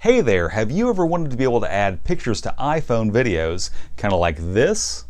Hey there, have you ever wanted to be able to add pictures to iPhone videos, kind of like this,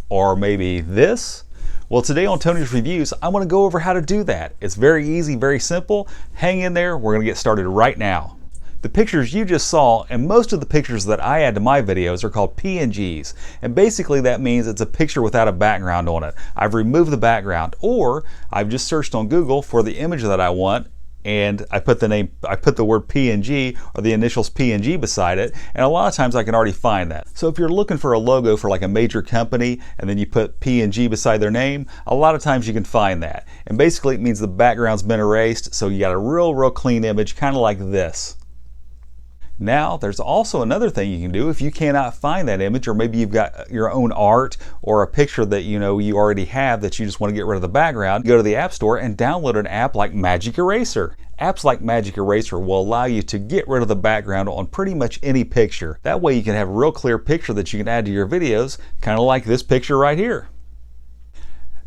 or maybe this? Well, today on Tony's Reviews, I want to go over how to do that. It's very easy, very simple. Hang in there, we're going to get started right now. The pictures you just saw, and most of the pictures that I add to my videos are called PNGs. And basically that means it's a picture without a background on it. I've removed the background, or I've just searched on Google for the image that I want, and I put the word PNG or the initials PNG beside it, and a lot of times I can already find that. So if you're looking for a logo for like a major company and then you put PNG beside their name, a lot of times you can find that. And basically it means the background's been erased, so you got a real clean image, kind of like this. Now, there's also another thing you can do if you cannot find that image, or maybe you've got your own art or a picture that you already have that you just want to get rid of the background. Go to the App Store and download an app like Magic Eraser. Apps like Magic Eraser will allow you to get rid of the background on pretty much any picture. That way you can have a real clear picture that you can add to your videos, kind of like this picture right here.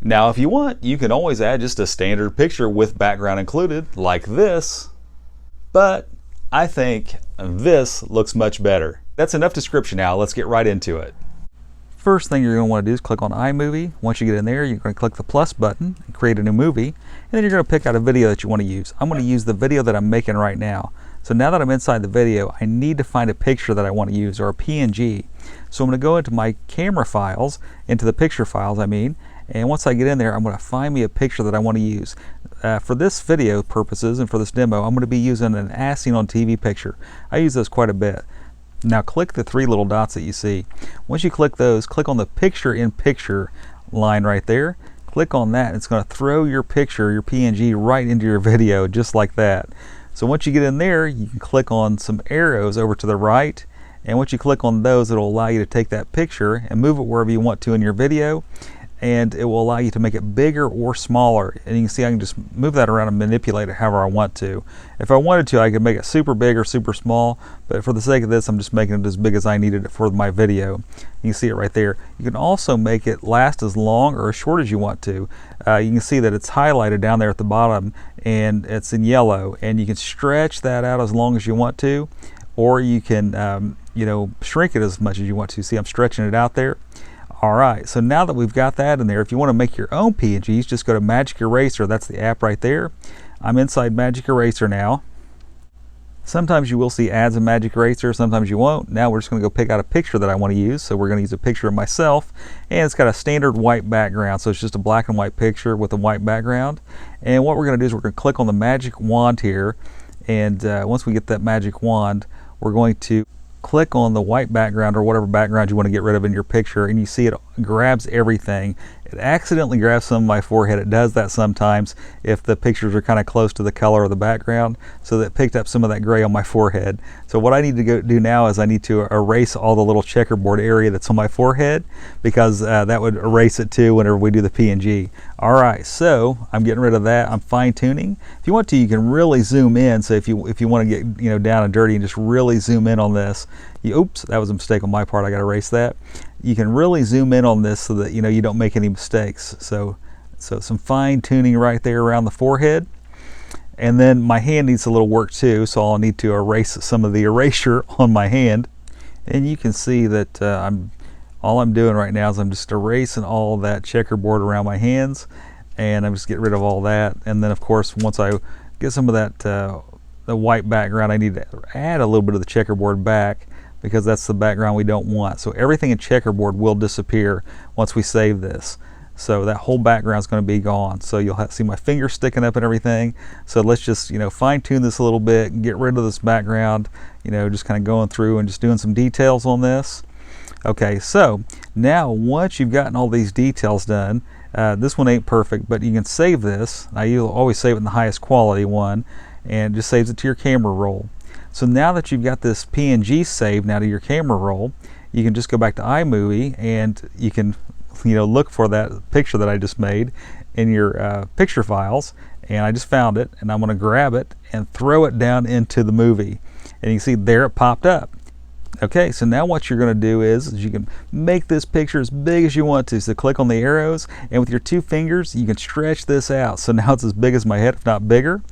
Now, if you want, you can always add just a standard picture with background included, like this, but I think this looks much better. That's enough description now. Let's get right into it. First thing you're going to want to do is click on iMovie. Once you get in there, you're going to click the plus button and create a new movie. And then you're going to pick out a video that you want to use. I'm going to use the video that I'm making right now. So now that I'm inside the video, I need to find a picture that I want to use, or a PNG. So I'm going to go into my camera files, into the picture files I mean, and once I get in there, I'm going to find me a picture that I want to use. For this video purposes and for this demo, I'm going to be using an As Seen on TV picture. I use those quite a bit. Now click the three little dots that you see. Once you click those, click on the picture in picture line right there. Click on that, and it's going to throw your picture, your PNG, right into your video, just like that. So once you get in there, you can click on some arrows over to the right, and once you click on those, it'll allow you to take that picture and move it wherever you want to in your video, and it will allow you to make it bigger or smaller. And you can see I can just move that around and manipulate it however I want to. If I wanted to, I could make it super big or super small, but for the sake of this, I'm just making it as big as I needed it for my video. You can see it right there. You can also make it last as long or as short as you want to. You can see that it's highlighted down there at the bottom, and it's in yellow, and you can stretch that out as long as you want to, or you can shrink it as much as you want to. See, I'm stretching it out there. Alright, so now that we've got that in there, if you want to make your own PNGs, just go to Magic Eraser. That's the app right there. I'm inside Magic Eraser now. Sometimes you will see ads in Magic Eraser, sometimes you won't. Now we're just going to go pick out a picture that I want to use. So we're going to use a picture of myself, and it's got a standard white background. So it's just a black and white picture with a white background. And what we're going to do is we're going to click on the magic wand here, and once we get that magic wand, we're going to click on the white background or whatever background you want to get rid of in your picture, and you see it grabs everything. It accidentally grabs some of my forehead. It does that sometimes if the pictures are kind of close to the color of the background, so that picked up some of that gray on my forehead. So what I need to go do now is I need to erase all the little checkerboard area that's on my forehead, because that would erase it too whenever we do the PNG. Alright, so I'm getting rid of that. I'm fine tuning. If you want to, you can really zoom in. So if you want to get down and dirty and just really zoom in on this, oops, that was a mistake on my part. I got to erase that. You can really zoom in on this so that you don't make any mistakes. So some fine tuning right there around the forehead. And then my hand needs a little work too, so I'll need to erase some of the erasure on my hand. And you can see that all I'm doing right now is I'm just erasing all that checkerboard around my hands, and I'm just getting rid of all that. And then of course, once I get some of that the white background, I need to add a little bit of the checkerboard back, because that's the background we don't want. So everything in checkerboard will disappear once we save this. So that whole background is going to be gone. So you'll see my finger sticking up and everything. So let's just fine tune this a little bit and get rid of this background. Just kind of going through and just doing some details on this. Okay, so now once you've gotten all these details done, this one ain't perfect, but you can save this. Now you'll always save it in the highest quality one, and it just saves it to your camera roll. So now that you've got this PNG saved now to your camera roll, you can just go back to iMovie, and you can look for that picture that I just made in your picture files, and I just found it, and I'm going to grab it and throw it down into the movie, and you can see there it popped up. Okay, so now what you're going to do is you can make this picture as big as you want to. So click on the arrows, and with your two fingers you can stretch this out. So now it's as big as my head, if not bigger.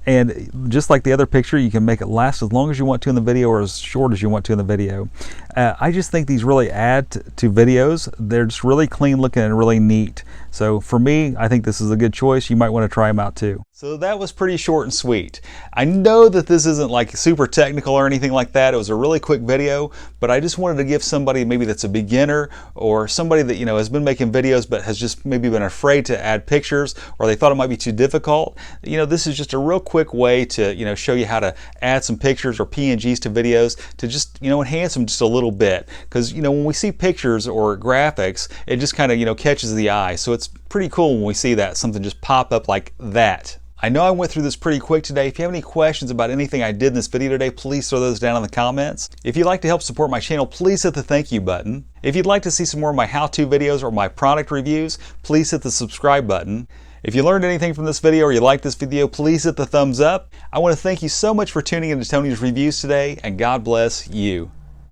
And just like the other picture, you can make it last as long as you want to in the video or as short as you want to in the video. I just think these really add to videos. They're just really clean looking and really neat. So for me, I think this is a good choice. You might want to try them out too. So that was pretty short and sweet. I know that this isn't like super technical or anything like that. It was a really quick video, but I just wanted to give somebody maybe that's a beginner or somebody that, you know, has been making videos but has just maybe been afraid to add pictures, or they thought it might be too difficult. You know, this is just a real quick way to, you know, show you how to add some pictures or PNGs to videos to just, you know, enhance them just a little bit. Because, you know, when we see pictures or graphics, it just kind of, you know, catches the eye. So it's pretty cool when we see that, something just pop up like that. I know I went through this pretty quick today. If you have any questions about anything I did in this video today, please throw those down in the comments. If you'd like to help support my channel, please hit the thank you button. If you'd like to see some more of my how-to videos or my product reviews, please hit the subscribe button. If you learned anything from this video or you liked this video, please hit the thumbs up. I want to thank you so much for tuning in to Tony's Reviews today, and God bless you.